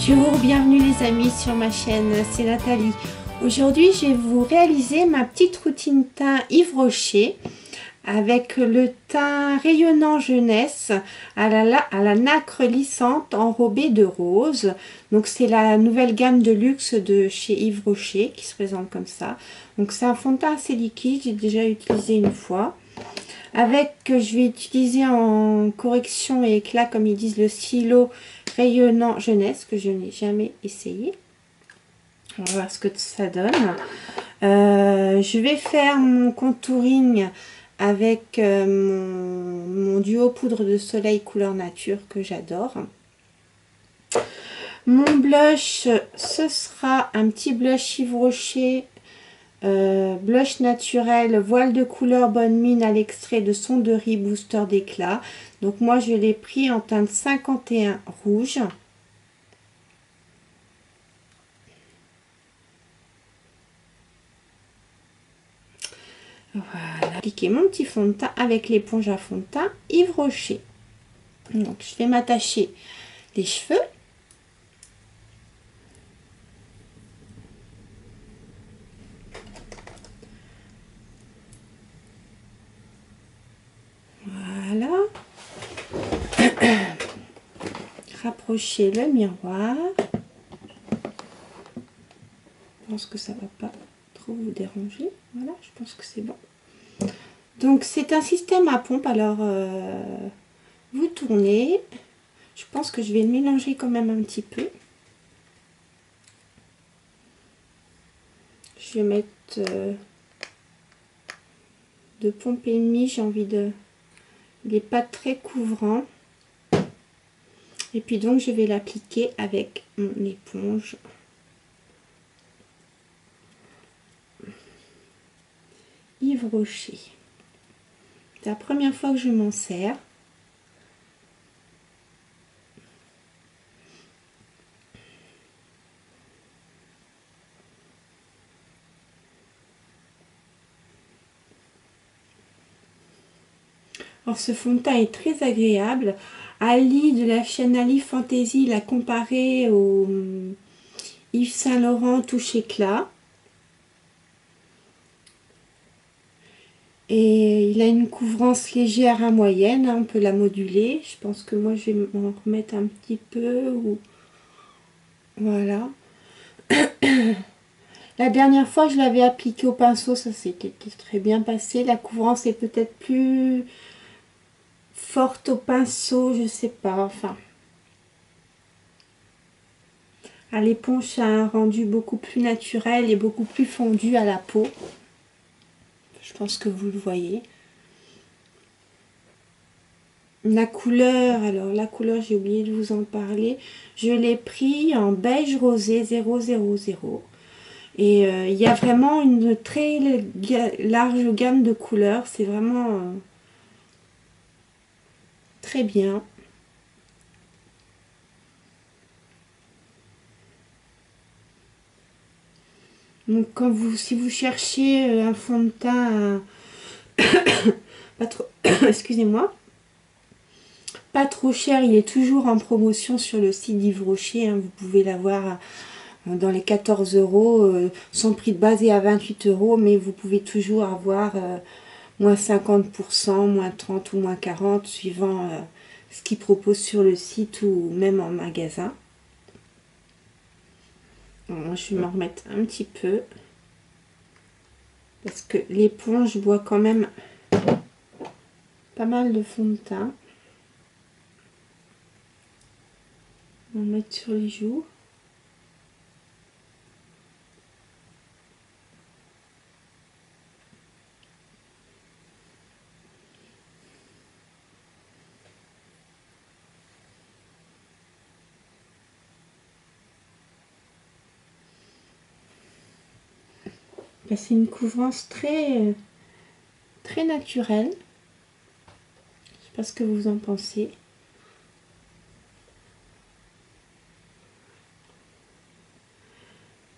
Bonjour, bienvenue les amis sur ma chaîne, c'est Nathalie. Aujourd'hui je vais vous réaliser ma petite routine teint Yves Rocher avec le teint rayonnant jeunesse à la nacre lissante enrobée de rose. Donc c'est la nouvelle gamme de luxe de chez Yves Rocher qui se présente comme ça. Donc c'est un fond de teint assez liquide, j'ai déjà utilisé une fois. Avec, je vais utiliser en correction et éclat, comme ils disent, le stylo rayonnant jeunesse, que je n'ai jamais essayé. On va voir ce que ça donne. Je vais faire mon contouring avec mon duo poudre de soleil couleur nature que j'adore. Mon blush, ce sera un petit blush Yves Rocher. Blush naturel, voile de couleur bonne mine à l'extrait de sonderie booster d'éclat. Donc moi je l'ai pris en teinte 51 rouge. Voilà, appliquer mon petit fond de teint avec l'éponge à fond de teint Yves Rocher. Donc je vais m'attacher les cheveux. Voilà. Rapprocher le miroir. Je pense que ça va pas trop vous déranger. Voilà, je pense que c'est bon. Donc c'est un système à pompe. Alors vous tournez. Je pense que je vais mélanger quand même un petit peu. Je vais mettre de pompe et demi. J'ai envie de... Il n'est pas très couvrant. Et puis donc je vais l'appliquer avec mon éponge. Yves Rocher. C'est la première fois que je m'en sers. Alors ce fond de teint est très agréable. Ali de la chaîne Ali Fantasy l'a comparé au Yves Saint Laurent Touche Éclat. Et il a une couvrance légère à moyenne, hein, on peut la moduler. Je pense que moi je vais m'en remettre un petit peu. Ou... Voilà. La dernière fois je l'avais appliqué au pinceau, ça s'était très bien passé. La couvrance est peut-être plus forte au pinceau, je sais pas, enfin. À l'éponge, ça a un rendu beaucoup plus naturel et beaucoup plus fondu à la peau. Je pense que vous le voyez. La couleur, alors la couleur, j'ai oublié de vous en parler. Je l'ai pris en beige rosé 000. Et il y a vraiment une très large gamme de couleurs. C'est vraiment très bien. Donc si vous cherchez un fond de teint pas trop, excusez-moi, pas trop cher, il est toujours en promotion sur le site d'Yves Rocher, hein, vous pouvez l'avoir dans les 14 €, son prix de base est à 28 €, mais vous pouvez toujours avoir moins 50%, moins 30 ou moins 40, suivant ce qu'il propose sur le site ou même en magasin. Alors, je vais m'en remettre un petit peu parce que l'éponge boit quand même pas mal de fond de teint. On va mettre sur les joues. C'est une couvrance très naturelle. Je sais pas ce que vous en pensez.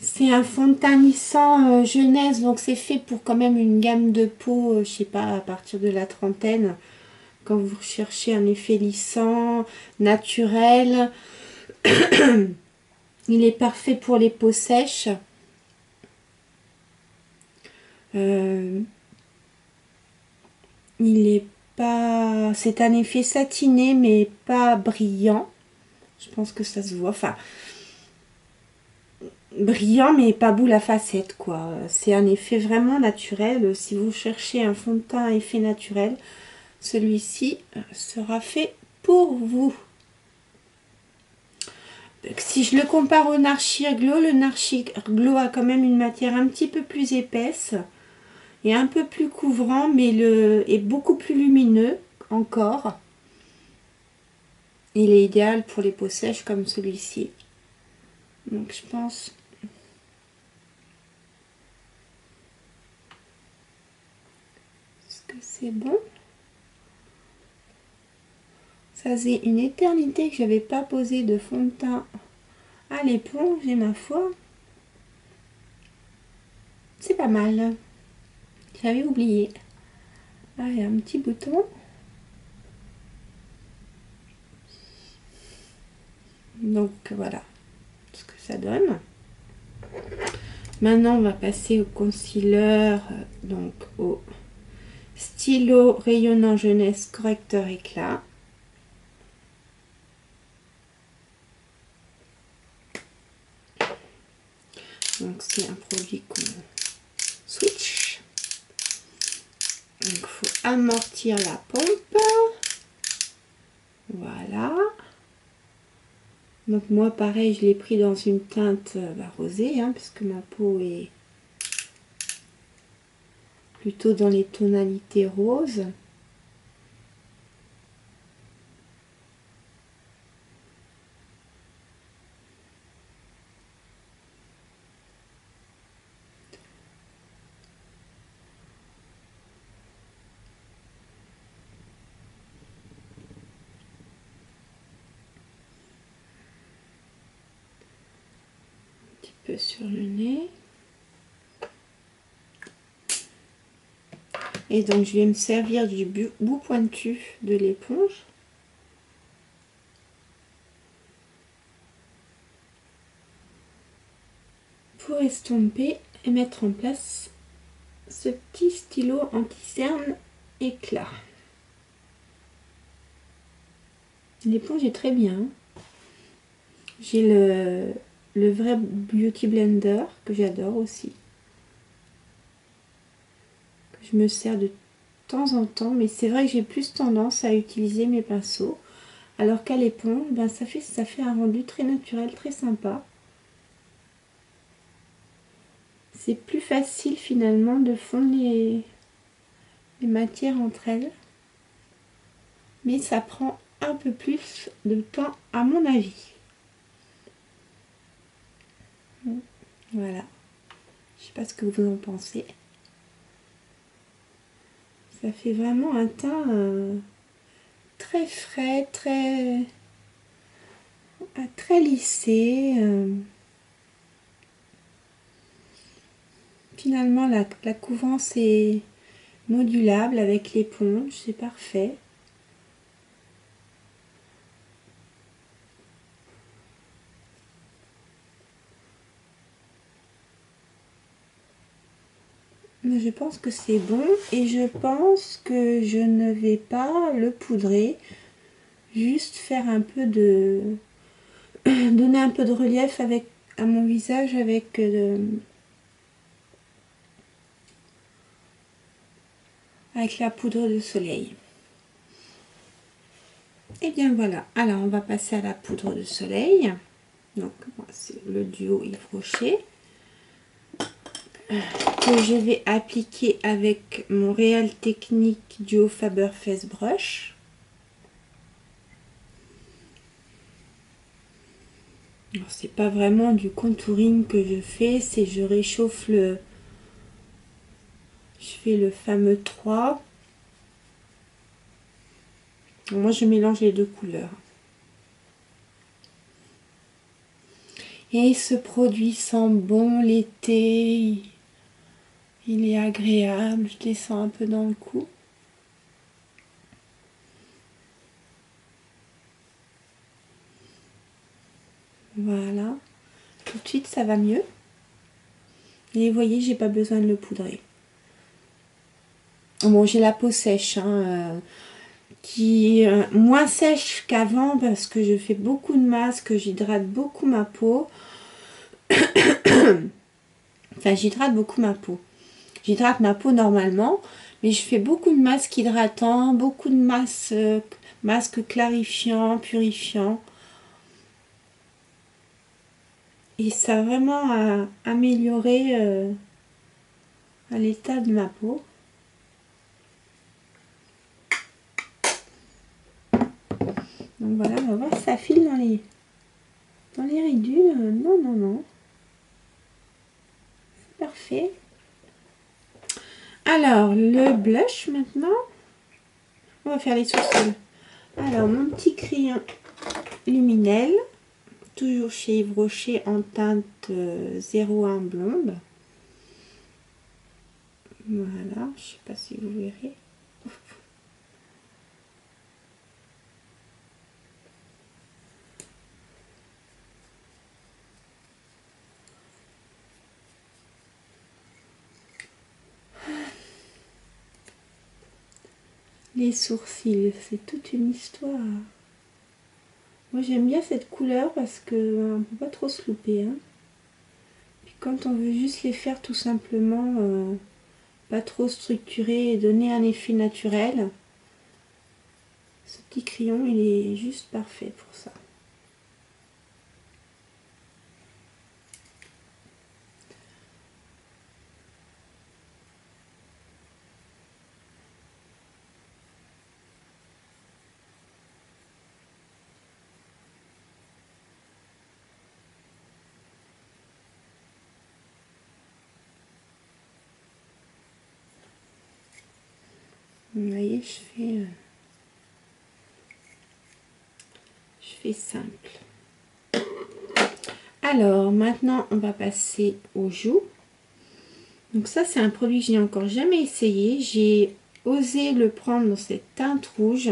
C'est un fond de teint lissant jeunesse, donc c'est fait pour quand même une gamme de peau, je sais pas, à partir de la trentaine. Quand vous recherchez un effet lissant, naturel, Il est parfait pour les peaux sèches. Il est pas... C'est un effet satiné, mais pas brillant. Je pense que ça se voit. Enfin, brillant, mais pas boule à facettes, quoi. C'est un effet vraiment naturel. Si vous cherchez un fond de teint à effet naturel, celui-ci sera fait pour vous. Si je le compare au Narcir Glow, le Narcir Glow a quand même une matière un petit peu plus épaisse et un peu plus couvrant, mais est beaucoup plus lumineux encore. Il est idéal pour les peaux sèches comme celui-ci. Donc je pense... Est-ce que c'est bon? Ça faisait une éternité que j'avais pas posé de fond de teint à l'éponge et ma foi, c'est pas mal. J'avais oublié. Ah, il y a un petit bouton. Donc voilà ce que ça donne. Maintenant, on va passer au concealer, donc au stylo rayonnant jeunesse correcteur éclat. Donc c'est un produit qu'on switch. Donc il faut amortir la pompe. Voilà. Donc moi pareil, je l'ai pris dans une teinte rosée, hein, puisque ma peau est plutôt dans les tonalités roses. Un petit peu sur le nez. Et donc je vais me servir du bout pointu de l'éponge. Pour estomper et mettre en place ce petit stylo anti-cerne éclat. L'éponge est très bien. J'ai le vrai Beauty Blender que j'adore aussi. Que je me sers de temps en temps, mais c'est vrai que j'ai plus tendance à utiliser mes pinceaux. Alors qu'à l'éponge, ben ça fait un rendu très naturel, très sympa. C'est plus facile finalement de fondre les matières entre elles. Mais ça prend un peu plus de temps à mon avis. Voilà. Je sais pas ce que vous en pensez. Ça fait vraiment un teint très frais, très lissé. Finalement, la couvrance est modulable avec l'éponge, c'est parfait. Mais je pense que c'est bon et je pense que je ne vais pas le poudrer. Juste faire un peu de... donner un peu de relief à mon visage avec la poudre de soleil. Et bien voilà, alors on va passer à la poudre de soleil. Donc moi c'est le duo Yves Rocher que je vais appliquer avec mon Real Technique duo Faber Face Brush. C'est pas vraiment du contouring que je fais, c'est je réchauffe je fais le fameux 3. Moi je mélange les deux couleurs. Et ce produit sent bon l'été, il est agréable, je descends un peu dans le cou. Voilà. Tout de suite, ça va mieux. Et vous voyez, j'ai pas besoin de le poudrer. Bon, j'ai la peau sèche, hein, qui est moins sèche qu'avant parce que je fais beaucoup de masques, j'hydrate beaucoup ma peau. Enfin, j'hydrate beaucoup ma peau. J'hydrate ma peau normalement, mais je fais beaucoup de masques hydratants, beaucoup de masques clarifiants, purifiants. Et ça a vraiment amélioré l'état de ma peau. Donc voilà, on va voir si ça file dans les ridules. Non, non, non. C'est parfait. Alors, le blush maintenant. On va faire les sourcils. Alors, mon petit crayon Luminel. Toujours chez Yves Rocher en teinte 01 blonde. Voilà, je sais pas si vous verrez. Les sourcils, c'est toute une histoire. Moi j'aime bien cette couleur parce que on peut pas trop se louper. Hein. Puis quand on veut juste les faire tout simplement, pas trop structuré et donner un effet naturel, ce petit crayon il est juste parfait pour ça. Vous voyez, je fais simple. Alors, maintenant, on va passer aux joues. Donc ça, c'est un produit que j'ai encore jamais essayé. J'ai osé le prendre dans cette teinte rouge.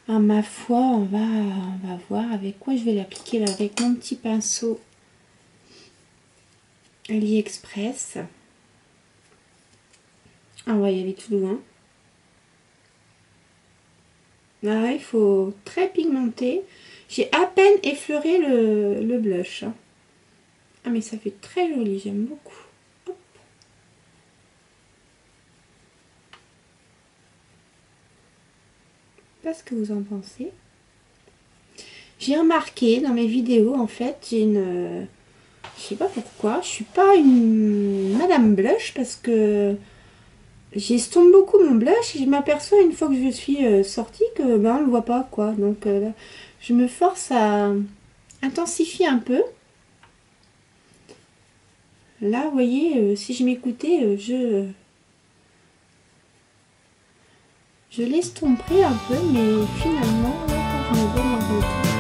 Ah, ma foi, on va voir avec quoi je vais l'appliquer. Avec mon petit pinceau AliExpress. Ah, on va y aller tout loin. Là, il faut très pigmenter. J'ai à peine effleuré le blush. Ah, mais ça fait très joli, j'aime beaucoup. Hop. Je sais pas ce que vous en pensez. J'ai remarqué dans mes vidéos, en fait, j'ai une... je sais pas pourquoi, je suis pas une Madame Blush parce que j'estompe beaucoup mon blush et je m'aperçois une fois que je suis sortie que ben, on le voit pas quoi. Donc je me force à intensifier un peu. Là, vous voyez, si je m'écoutais, je l'estomperais un peu, mais finalement, là, quand je me vois dans le retour,